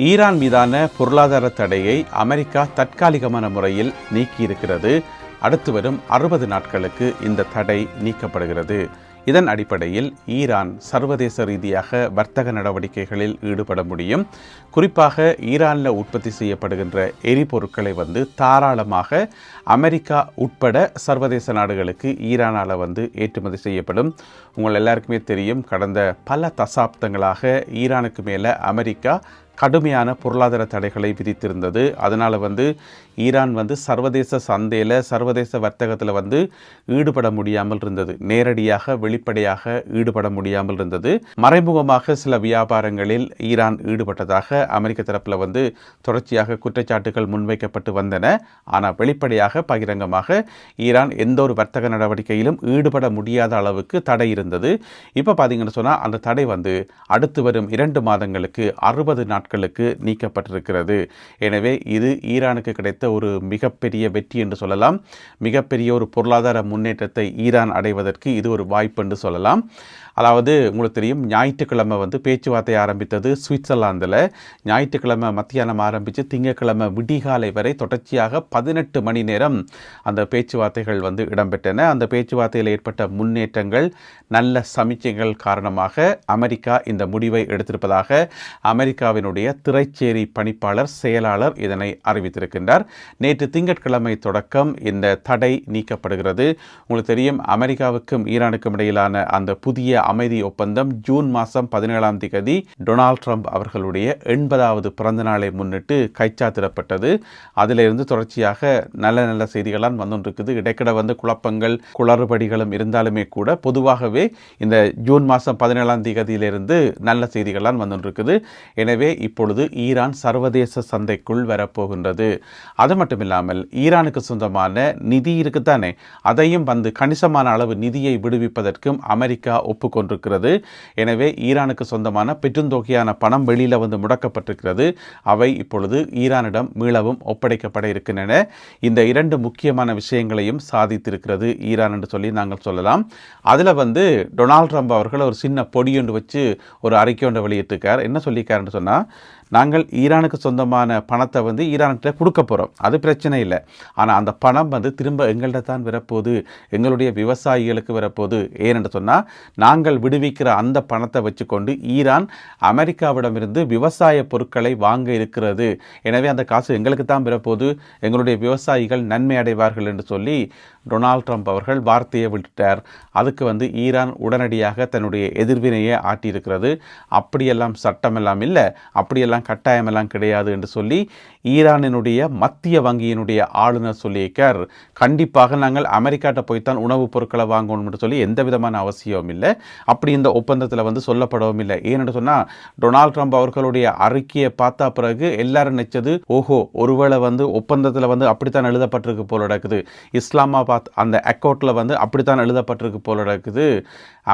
Iran மீதான பொருளாதார தடையை அமெரிக்கா தற்காலிகமான முறையில் நீக்கியிருக்கிறது. அடுத்து வரும் 60 நாட்களுக்கு இந்த தடை நீக்கப்படுகிறது. இதன் அடிப்படையில் ஈரான் சர்வதேச ரீதியாக வர்த்தக நடவடிக்கைகளில் ஈடுபட முடியும். குறிப்பாக ஈரானில் உற்பத்தி செய்யப்படுகின்ற எரிபொருட்களை தாராளமாக அமெரிக்கா உட்பட சர்வதேச நாடுகளுக்கு ஈரானால் ஏற்றுமதி செய்யப்படும். உங்கள் எல்லாருக்குமே தெரியும், கடந்த பல தசாப்தங்களாக ஈரானுக்கு மேலே அமெரிக்கா கடுமையான பொருளாதார தடைகளை விதித்திருந்தது. அதனால் ஈரான் சர்வதேச சந்தையில் சர்வதேச வர்த்தகத்தில் ஈடுபட முடியாமல் இருந்தது. நேரடியாக வெளிப்படையாக ஈடுபட முடியாமல் இருந்தது. மறைமுகமாக சில வியாபாரங்களில் ஈரான் ஈடுபட்டதாக அமெரிக்க தரப்பில் தொடர்ச்சியாக குற்றச்சாட்டுகள் முன்வைக்கப்பட்டு வந்தன. ஆனால் வெளிப்படையாக பகிரங்கமாக ஈரான் எந்த ஒரு வர்த்தக நடவடிக்கையிலும் ஈடுபட முடியாத அளவுக்கு தடை இருந்தது. இப்போ பார்த்தீங்கன்னு சொன்னால் அந்த தடை அடுத்து வரும் 2 மாதங்களுக்கு 60 நாட்களுக்கு நீக்கப்பட்டிருக்கிறது. எனவே இது ஈரானுக்கு கிடைத்த ஒரு மிகப்பெரிய வெற்றி என்று சொல்லலாம். மிகப்பெரிய ஒரு பொருளாதார முன்னேற்றத்தை ஈரான் அடைவதற்கு இது ஒரு வாய்ப்பு என்று சொல்லலாம். அதாவது உங்களுக்கு தெரியும், ஞாயிற்றுக்கிழமை பேச்சுவார்த்தை ஆரம்பித்தது சுவிட்சர்லாந்தில். ஞாயிற்றுக்கிழமை மத்தியானம் ஆரம்பித்து திங்கட்கிழமை விடிகாலை வரை தொடர்ச்சியாக 18 மணி நேரம் அந்த பேச்சுவார்த்தைகள் இடம்பெற்றன. அந்த பேச்சுவார்த்தையில் ஏற்பட்ட முன்னேற்றங்கள், நல்ல சமிக்கைகள் காரணமாக அமெரிக்கா இந்த முடிவை எடுத்திருப்பதாக அமெரிக்காவினுடைய திரைச்சேரி பணிப்பாளர் செயலாளர் இதனை அறிவித்திருக்கின்றார். நேற்று திங்கட்கிழமை தொடக்கம் இந்த தடை நீக்கப்படுகிறது. உங்களுக்கு தெரியும், அமெரிக்காவுக்கும் ஈரானுக்கும் இடையிலான அந்த புதிய அமைதி ஒப்பந்தம் ஜூன் மாதம் 17ஆம் தேதி டொனால்ட் ட்ரம்ப் அவர்களுடைய 80வது பிறந்த நாளை முன்னிட்டு கைச்சாத்திடப்பட்டது. அதிலிருந்து தொடர்ச்சியாக நல்ல நல்ல செய்திகளால் வந்துருக்குது. இடைக்கிட குழப்பங்கள் குளறுபடிகளும் இருந்தாலுமே கூட பொதுவாகவே இந்த ஜூன் மாதம் 17ஆம் தேதியிலிருந்து நல்ல செய்திகளால் வந்துருக்குது. எனவே இப்பொழுது ஈரான் சர்வதேச சந்தைக்குள் வரப்போகின்றது. அது மட்டும் இல்லாமல் ஈரானுக்கு சொந்தமான நிதி இருக்குத்தானே, அதையும் கணிசமான அளவு நிதியை விடுவிப்பதற்கும் அமெரிக்கா ஒப்புக்கொண்டிருக்கிறது. எனவே ஈரானுக்கு சொந்தமான பெருந்தொகையான பணம் வெளியில் முடக்கப்பட்டிருக்கிறது. அவை இப்பொழுது ஈரானிடம் மீளவும் ஒப்படைக்கப்பட இருக்கின்றன. இந்த 2 முக்கியமான விஷயங்களையும் சாதித்திருக்கிறது ஈரான் என்று சொல்லி நாங்கள் சொல்லலாம். அதில் டொனால்ட் ட்ரம்ப் அவர்கள் ஒரு சின்ன பொடியொன்று வச்சு ஒரு அறிக்கை ஒன்று வெளியிட்டிருக்கார். என்ன சொல்லியிருக்காருன்னு சொன்னால், நாங்கள் ஈரானுக்கு சொந்தமான பணத்தை ஈரான்கிட்ட கொடுக்க போகிறோம், அது பிரச்சனை இல்லை. ஆனால் அந்த பணம் திரும்ப எங்கள்கிட்ட தான் வரப்போகுது, எங்களுடைய விவசாயிகளுக்கு வரப்போகுது. ஏனென்று சொன்னால், நாங்கள் விடுவிக்கிற அந்த பணத்தை வச்சுக்கொண்டு ஈரான் அமெரிக்காவிடமிருந்து விவசாய பொருட்களை வாங்க இருக்கிறது. எனவே அந்த காசு எங்களுக்கு தான் வரப்போகுது, எங்களுடைய விவசாயிகள் நன்மை அடைவார்கள் என்று சொல்லி டொனால்ட் ட்ரம்ப் அவர்கள் வார்த்தையை விட்டார். அதுக்கு ஈரான் உடனடியாக தன்னுடைய எதிர்வினையை ஆட்டியிருக்கிறது. அப்படியெல்லாம் சட்டமெல்லாம் இல்லை, அப்படியெல்லாம் கட்டாயமெல்லாம் கிடையாது என்று சொல்லி ஈரானினுடைய மத்திய வங்கியினுடைய ஆளுநர் சொல்லியிருக்கார். கண்டிப்பாக நாங்கள் அமெரிக்காட்ட போய்த்தான் உணவுப் பொருட்களை வாங்கணும் என்று சொல்லி எந்த விதமான அவசியமும் இல்லை. அப்படி இந்த ஒப்பந்தத்தில் சொல்லப்படவும் இல்லை. ஏன்னு சொன்னால், டொனால்ட் ட்ரம்ப் அவர்களுடைய அறிக்கையை பார்த்தா பிறகு எல்லாரும் நினைச்சது, ஓஹோ, ஒருவேளை ஒப்பந்தத்தில் அப்படித்தான் எழுதப்பட்டிருக்கு போல நடக்குது, இஸ்லாமாபாத் அந்த அக்கௌண்ட்டில் அப்படித்தான் எழுதப்பட்டிருக்கு போல நடக்குது,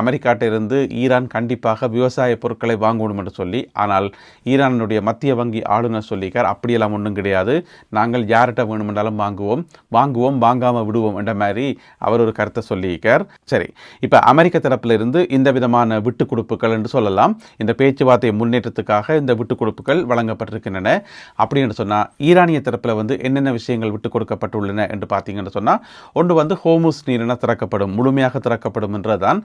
அமெரிக்காட்ட இருந்து ஈரான் கண்டிப்பாக விவசாய பொருட்களை வாங்கணும் என்று சொல்லி. ஆனால் ஈரானுடைய மத்திய வங்கி ஆளுநர் சொல்லிக்கார், அப்படியெல்லாம் ஒன்றும் கிடையாது, நாங்கள் யார்கிட்ட வேணுமென்றாலும் வாங்குவோம் வாங்காமல் விடுவோம் என்ற மாதிரி அவர் ஒரு கருத்தை சொல்லியிருக்கார். சரி, இப்போ அமெரிக்க தரப்பில் இருந்து இந்த விதமான விட்டு கொடுப்புகள் என்று சொல்லலாம். இந்த பேச்சுவார்த்தை முன்னேற்றத்துக்காக இந்த விட்டு கொடுப்புகள் வழங்கப்பட்டிருக்கின்றன. அப்படின்னு சொன்னால், ஈரானிய தரப்பில் என்னென்ன விஷயங்கள் விட்டு கொடுக்கப்பட்டுள்ளன என்று பார்த்தீங்கன்னு சொன்னால், ஒன்று ஹோமுஸ் நீரிணை திறக்கப்படும், முழுமையாக திறக்கப்படும் என்றுதான்.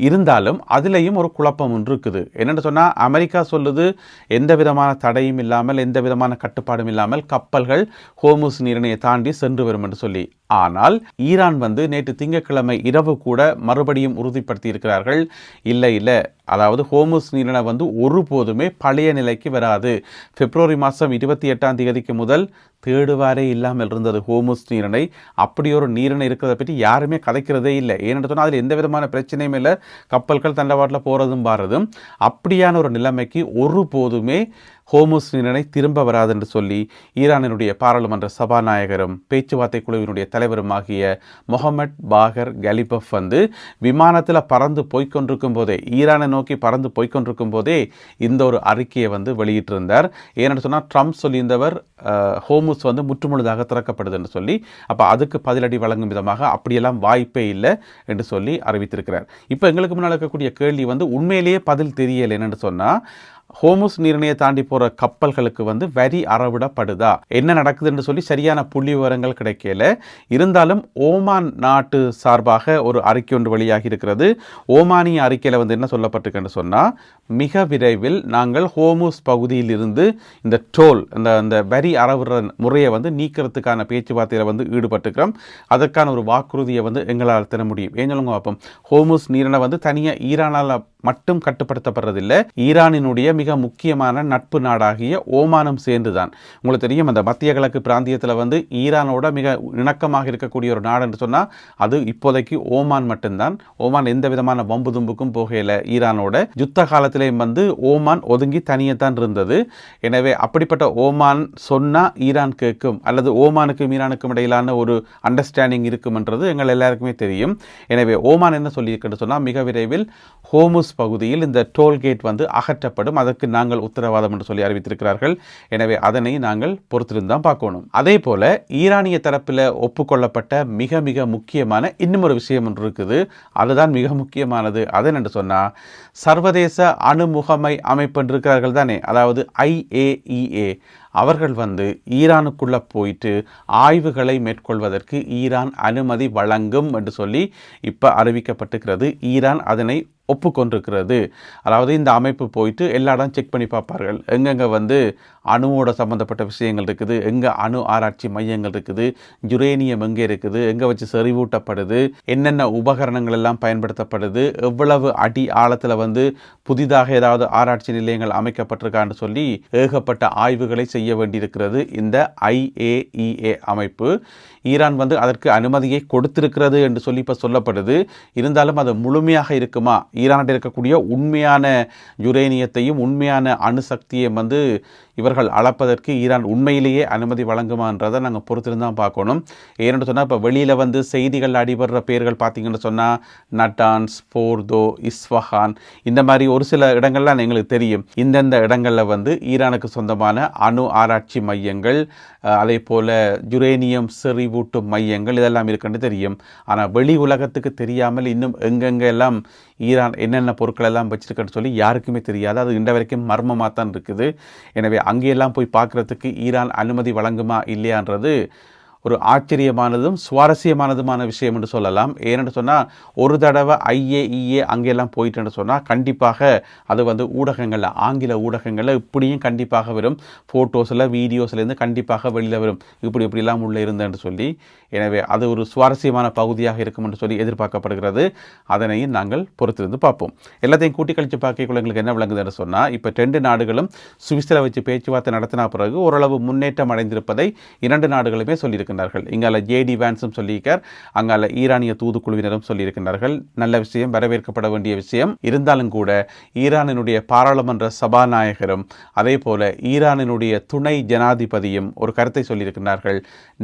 இருந்தாலும் அதிலையும் ஒரு குழப்பம் ஒன்று இருக்குது. என்னென்னு சொன்னால், அமெரிக்கா சொல்லுது எந்த விதமான தடையும் இல்லாமல் எந்த விதமான கட்டுப்பாடும் இல்லாமல் கப்பல்கள் ஹோமுஸ் நீரிணையை தாண்டி சென்று வரும் என்று சொல்லி. ஆனால் ஈரான் நேற்று திங்கட்கிழமை இரவு கூட மறுபடியும் உறுதிப்படுத்தி இருக்கிறார்கள், இல்லை, அதாவது ஹோமுஸ் நீரிணை ஒருபோதுமே பழைய நிலைக்கு வராது. பிப்ரவரி மாதம் 28ஆம் தேதிக்கு முதல் தேடுவாரே இல்லாமல் இருந்தது ஹோமுஸ் நீரிணை. அப்படி ஒரு நீரிணை இருக்கிறத பற்றி யாருமே கதைக்கிறதே இல்லை. ஏன்னு சொன்னால், அதில் எந்த விதமான பிரச்சனையும் இல்லை, கப்பல்கள் தண்டவாட்டில் போகிறதும் பாரதும். அப்படியான ஒரு நிலைமைக்கு ஒருபோதுமே ஹோமுஸ் நீரிணை திரும்ப வராது என்று சொல்லி ஈரானினுடைய பாராளுமன்ற சபாநாயகரும் பேச்சுவார்த்தை குழுவினுடைய தலைவருமாகிய முகமது பாகர் கலிபஃப் விமானத்தில் பறந்து போய்கொண்டிருக்கும் போதே, ஈரானை நோக்கி பறந்து போய்கொண்டிருக்கும் போதே இந்த ஒரு அறிக்கையை வெளியிட்டிருந்தார். ஏன்னு சொன்னால், ட்ரம்ப் சொல்லியிருந்தவர் ஹோமுஸ் முற்றுமுழுதாக திறக்கப்படுது என்று சொல்லி. அப்போ அதுக்கு பதிலடி வழங்கும் விதமாக அப்படியெல்லாம் வாய்ப்பே இல்லை என்று சொல்லி அறிவித்திருக்கிறார். இப்போ எங்களுக்கு முன்னால் இருக்கக்கூடிய கேள்வி உண்மையிலேயே பதில் தெரியலை. என்னென்னு சொன்னால், ஹோமுஸ் நீரிணையை தாண்டி போகிற கப்பல்களுக்கு வந்து வரி அறவிடப்படுதா, என்ன நடக்குதுன்னு சொல்லி சரியான புள்ளி விவரங்கள் கிடைக்கல. இருந்தாலும் ஓமான் நாட்டு சார்பாக ஒரு அறிக்கை ஒன்று வெளியாகி இருக்கிறது. ஓமானிய அறிக்கையில் வந்து என்ன சொல்லப்பட்டிருக்குன்னு சொன்னால், மிக விரைவில் நாங்கள் ஹோமுஸ் பகுதியில் இருந்து இந்த டோல் அந்த வரி அறவிடுற முறையை வந்து நீக்கிறதுக்கான பேச்சுவார்த்தையில் வந்து ஈடுபட்டுக்கிறோம். அதற்கான ஒரு வாக்குறுதியை வந்து எங்களால் தர முடியும். ஏன் சொல்லுங்க பார்ப்போம். ஹோமுஸ் நீரிணை வந்து தனியாக ஈரானால் மட்டும் கட்டுப்படுத்தப்படுறதில்லை. ஈரானினுடைய மிக முக்கியமான நட்பு நாடாகிய ஓமானும் சேர்ந்துதான். உங்களுக்கு தெரியும், அந்த மத்திய கிழக்கு பிராந்தியத்தில் வந்து ஈரானோட மிக இணக்கமாக இருக்கக்கூடிய ஒரு நாடு என்று சொன்னால் அது இப்போதைக்கு ஓமான் மட்டும்தான். ஓமான் எந்த விதமான வம்பு தும்புக்கும் போகையில் ஈரானோட யுத்த காலத்திலேயும் வந்து ஓமான் ஒதுங்கி தனியத்தான் இருந்தது. எனவே அப்படிப்பட்ட ஓமான் சொன்னால் ஈரான் கேட்கும், அல்லது ஓமானுக்கும் ஈரானுக்கும் இடையிலான ஒரு அண்டர்ஸ்டாண்டிங் இருக்கும்ன்றது எங்கள் எல்லாருக்குமே தெரியும். எனவே ஓமான் என்ன சொல்லியிருக்குன்னு சொன்னால், மிக விரைவில் ஹோமுஸ் பகுதியில் இந்த டோல்கேட் வந்து அகற்றப்படும், அதற்கு நாங்கள் உத்தரவாதம் என்று சொல்லி அறிவித்திருக்கிறார்கள். எனவே அதனை நாங்கள் பொறுத்திருந்தான் பார்க்கணும். அதே போல ஈரானிய தரப்பில் ஒப்புக்கொள்ளப்பட்ட மிக மிக முக்கியமான இன்னும் ஒரு விஷயம் ஒன்று இருக்குது. அதுதான் மிக முக்கியமானது. அது என்று சொன்னால், சர்வதேச அணு முகமை அமைப்பு இருக்கிறார்கள் தானே, அதாவது IAEA, அவர்கள் வந்து ஈரானுக்குள்ளே போயிட்டு ஆய்வுகளை மேற்கொள்வதற்கு ஈரான் அனுமதி வழங்கும் என்று சொல்லி இப்போ அறிவிக்கப்பட்டிருக்கிறது. ஈரான் அதனை ஒப்புக்கொண்டிருக்கிறது. அதாவது இந்த அமைப்பு போயிட்டு எல்லா இடம் செக் பண்ணி பார்ப்பார்கள். எங்கெங்கே வந்து அணுவோட சம்மந்தப்பட்ட விஷயங்கள் இருக்குது, எங்கே அணு ஆராய்ச்சி மையங்கள் இருக்குது, யுரேனியம் எங்கே இருக்குது, எங்கே வச்சு செறிவூட்டப்படுது, என்னென்ன உபகரணங்கள் எல்லாம் பயன்படுத்தப்படுது, எவ்வளவு அடி ஆழத்தில் வந்து புதிதாக ஏதாவது ஆராய்ச்சி நிலையங்கள் அமைக்கப்பட்டிருக்கான்னு சொல்லி ஏகப்பட்ட ஆய்வுகளை செய்ய வேண்டியிருக்கிறது இந்த IAEA அமைப்பு. ஈரான் வந்து அதற்கு அனுமதியை கொடுத்திருக்கிறது என்று சொல்லி இப்போ சொல்லப்படுது. இருந்தாலும் அது முழுமையாக இருக்குமா, ஈரானில் இருக்கக்கூடிய உண்மையான யுரேனியத்தையும் உண்மையான அணுசக்தியையும் வந்து இவர்கள் அளப்பதற்கு ஈரான் உண்மையிலேயே அனுமதி வழங்குமான்றதை நாங்கள் பொறுத்திருந்தான் பார்க்கணும். ஏன்னு சொன்னால், இப்போ வெளியில் வந்து செய்திகள் அடிபடுற பேர்கள் பார்த்தீங்கன்னு சொன்னால் நட்டான்ஸ், போர்தோ, இஸ்ஃபஹான், இந்த மாதிரி ஒரு சில இடங்கள்லாம் எங்களுக்கு தெரியும். இந்தந்த இடங்களில் வந்து ஈரானுக்கு சொந்தமான அணு ஆராய்ச்சி மையங்கள், அதே போல் யுரேனியம் செறிவூட்டும் மையங்கள் இதெல்லாம் இருக்குன்னு தெரியும். ஆனால் வெளி உலகத்துக்கு தெரியாமல் இன்னும் எங்கெங்கெல்லாம் ஈரான் என்னென்ன பொருட்கள் எல்லாம் வச்சிருக்கன்னு சொல்லி யாருக்குமே தெரியாது. அது இன்ற வரைக்கும் மர்மமாக தான் இருக்குது. எனவே அங்கேயெல்லாம் போய் பார்க்குறதுக்கு ஈரான் அனுமதி வழங்குமா இல்லையான்றது ஒரு ஆச்சரியமானதும் சுவாரஸ்யமானதுமான விஷயம் என்று சொல்லலாம். ஏன்னு சொன்னால், ஒரு தடவை IAEA அங்கெல்லாம் போயிட்டுன்னு சொன்னால் கண்டிப்பாக அது வந்து ஊடகங்களில், ஆங்கில ஊடகங்களில் இப்படியும் கண்டிப்பாக வரும், ஃபோட்டோஸில் வீடியோஸ்லேருந்து கண்டிப்பாக வெளியில் வரும், இப்படிலாம் உள்ளே இருந்தேன்னு சொல்லி. எனவே அது ஒரு சுவாரஸ்யமான பகுதியாக இருக்கும் என்று சொல்லி எதிர்பார்க்கப்படுகிறது. அதனையும் நாங்கள் பொறுத்திருந்து பார்ப்போம். எல்லாத்தையும் கூட்டி கழித்து பார்க்கக்குள்ள எங்களுக்கு என்ன விளங்குதுன்னு சொன்னால், இப்போ 2 நாடுகளும் சுவிஸில் வச்சு பேச்சுவார்த்தை நடத்தின பிறகு ஓரளவு முன்னேற்றம் அடைந்திருப்பதை 2 நாடுகளுமே சொல்லியிருக்கிறார்கள். இங்கால JD வான்ஸும் சொல்லியிருக்கார், அங்கால ஈரானிய தூதுக்குழுவினரும் சொல்லியிருக்கிறார்கள். நல்ல விஷயம், வரவேற்கப்பட வேண்டிய விஷயம். இருந்தாலும் கூட ஈரானினுடைய பாராளுமன்ற சபாநாயகரும் அதே போல ஈரானினுடைய துணை ஜனாதிபதியும் ஒரு கருத்தை சொல்லியிருக்கிறார்கள்.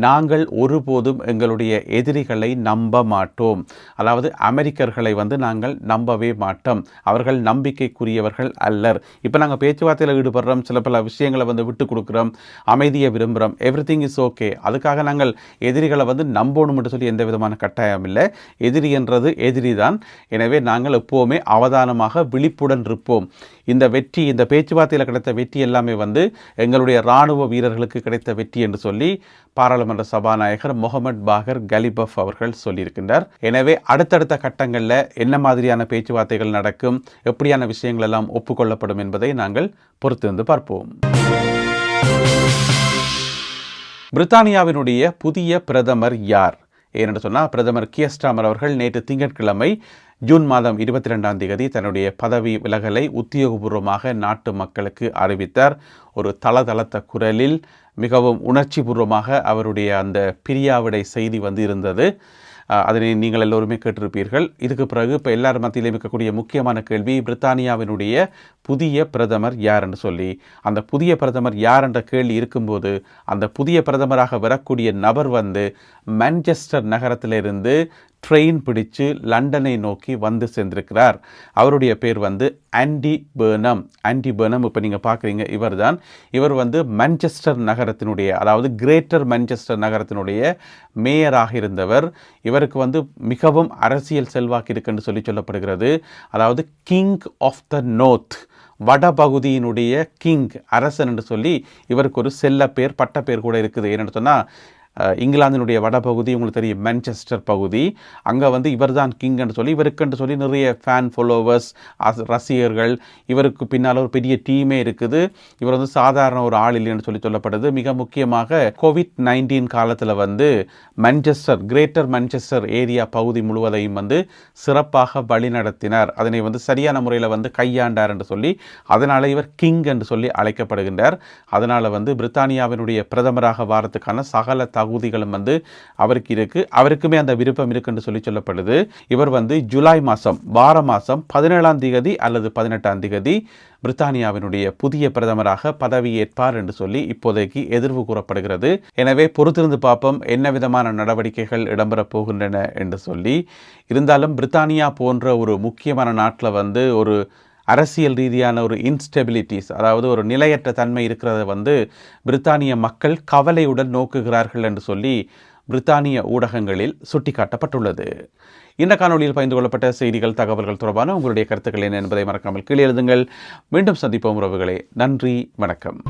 நாங்கள் ஒருபோதும் எங்களுடைய எதிரிகளை நம்ப மாட்டோம், அதாவது அமெரிக்கர்களை வந்து நாங்கள் நம்பவே மாட்டோம், அவர்கள் நம்பிக்கைக்குரியவர்கள் அல்லர். இப்போ நாங்கள் பேச்சுவார்த்தையில் ஈடுபடுறோம், சில பல விஷயங்களை வந்து விட்டு கொடுக்குறோம், அமைதியை விரும்புகிறோம், எவ்ரிதிங் இஸ் ஓகே. அதுக்காக நாங்கள் எதிரிகளை வந்து நம்பணும் என்று சொல்லி எந்த விதமான கட்டாயம் இல்லை. எதிரி என்றது எதிரி தான். எனவே நாங்கள் எப்போவுமே அவதானமாக விழிப்புடன் இருப்போம். இந்த வெற்றி, இந்த பேச்சுவார்த்தையில் கிடைத்த வெற்றி எல்லாமே வந்து எங்களுடைய இராணுவ வீரர்களுக்கு கிடைத்த வெற்றி என்று சொல்லி பாராளுமன்ற சபாநாயகர் முகமது பாகர் கலிபஃப் அவர்கள் சொல்லியிருக்கின்றார். எனவே அடுத்தடுத்த கட்டங்களில் என்ன மாதிரியான பேச்சுவார்த்தைகள் நடக்கும், எப்படியான விஷயங்கள் எல்லாம் ஒப்புக்கொள்ளப்படும் என்பதை நாங்கள் பொறுத்திருந்து பார்ப்போம். பிரித்தானியாவினுடைய புதிய பிரதமர் யார்? ஏனென்று சொன்னால், பிரதமர் கியர் ஸ்டார்மர் அவர்கள் நேற்று திங்கட்கிழமை ஜூன் மாதம் 22ஆம் தேதி தன்னுடைய பதவி விலகலை உத்தியோகபூர்வமாக நாட்டு மக்களுக்கு அறிவித்தார். ஒரு தளதளத்த குரலில் மிகவும் உணர்ச்சிபூர்வமாக அவருடைய அந்த பிரியாவிடை செய்தி வந்து இருந்தது. அதனை நீங்கள் எல்லோருமே கேட்டிருப்பீர்கள். இதுக்கு பிறகு இப்போ எல்லார் மத்தியிலும் இருக்கக்கூடிய முக்கியமான கேள்வி, பிரித்தானியாவினுடைய புதிய பிரதமர் யார் என்று சொல்லி. அந்த புதிய பிரதமர் யார் என்ற கேள்வி இருக்கும்போது, அந்த புதிய பிரதமராக வரக்கூடிய நபர் வந்து மான்செஸ்டர் நகரத்திலிருந்து ட்ரெயின் பிடிச்சு லண்டனை நோக்கி வந்து சேர்ந்திருக்கிறார். அவருடைய பேர் வந்து ஆண்டி பர்னம். ஆண்டி பர்னம் இப்போ நீங்கள் பார்க்குறீங்க, இவர் வந்து மான்செஸ்டர் நகரத்தினுடைய, அதாவது கிரேட்டர் மான்செஸ்டர் நகரத்தினுடைய மேயராக இருந்தவர். இவருக்கு வந்து மிகவும் அரசியல் செல்வாக்கு இருக்குன்னு சொல்லப்படுகிறது. அதாவது கிங் ஆஃப் த நோர்த், வடபகுதியினுடைய கிங், அரசன் என்று சொல்லி இவருக்கு ஒரு செல்ல பேர், பட்ட பேர் கூட இருக்குது. ஏன்னு சொன்னால் இங்கிலாந்தினுடைய வடபகுதி உங்களுக்கு தெரியும், மான்செஸ்டர் பகுதி, அங்கே வந்து இவர் தான் கிங் என்று சொல்லி இவருக்குன்னு சொல்லி நிறைய ஃபேன் ஃபாலோவர்ஸ், ரசிகர்கள், இவருக்கு பின்னால் ஒரு பெரிய டீமே இருக்குது. இவர் வந்து சாதாரண ஒரு ஆள் இல்லைன்னு சொல்லி சொல்லப்படுது. மிக முக்கியமாக கோவிட்-19 காலத்தில் வந்து மான்செஸ்டர், கிரேட்டர் மான்செஸ்டர் ஏரியா பகுதி முழுவதையும் வந்து சிறப்பாக வழி நடத்தினார். அதனை வந்து சரியான முறையில் வந்து கையாண்டார் என்று சொல்லி அதனால் இவர் கிங் என்று சொல்லி அழைக்கப்படுகின்றார். அதனால் வந்து பிரித்தானியாவினுடைய பிரதமராக வாரத்துக்கான சகல தகுதிகளும் வந்து அவருக்கு இருக்கு. அவருக்குமே அந்த விருப்பம் இருக்குன்னு சொல்லி சொல்லப்படுது. இவர் வந்து ஜூலை மாதம், வார மாதம் 17ஆம் தேதி அல்லது 18ஆம் தேதி பிரித்தானியாவினுடைய புதிய பிரதமராக பதவியேற்பார் என்று சொல்லி இப்போதைக்கு எதிர்வு கூறப்படுகிறது. எனவே பொறுத்திருந்து பார்ப்போம் என்ன விதமான நடவடிக்கைகள் இடம்பெறப் போகின்றன என்று சொல்லி. இருந்தாலும் பிரித்தானியா போன்ற ஒரு முக்கியமான நாட்டில் வந்து ஒரு அரசியல் ரீதியான ஒரு இன்ஸ்டெபிலிட்டிஸ், அதாவது ஒரு நிலையற்ற தன்மை இருக்கிறத வந்து பிரித்தானிய மக்கள் கவலையுடன் நோக்குகிறார்கள் என்று சொல்லி பிரித்தானிய ஊடகங்களில் சுட்டிக்காட்டப்பட்டுள்ளது. இந்த காணொலியில் பகிர்ந்து கொள்ளப்பட்ட செய்திகள், தகவல்கள் தொடர்பான உங்களுடைய கருத்துக்கள் என்ன என்பதை மறக்காமல் கீழே எழுதுங்கள். மீண்டும் சந்திப்போம் உறவுகளே. நன்றி, வணக்கம்.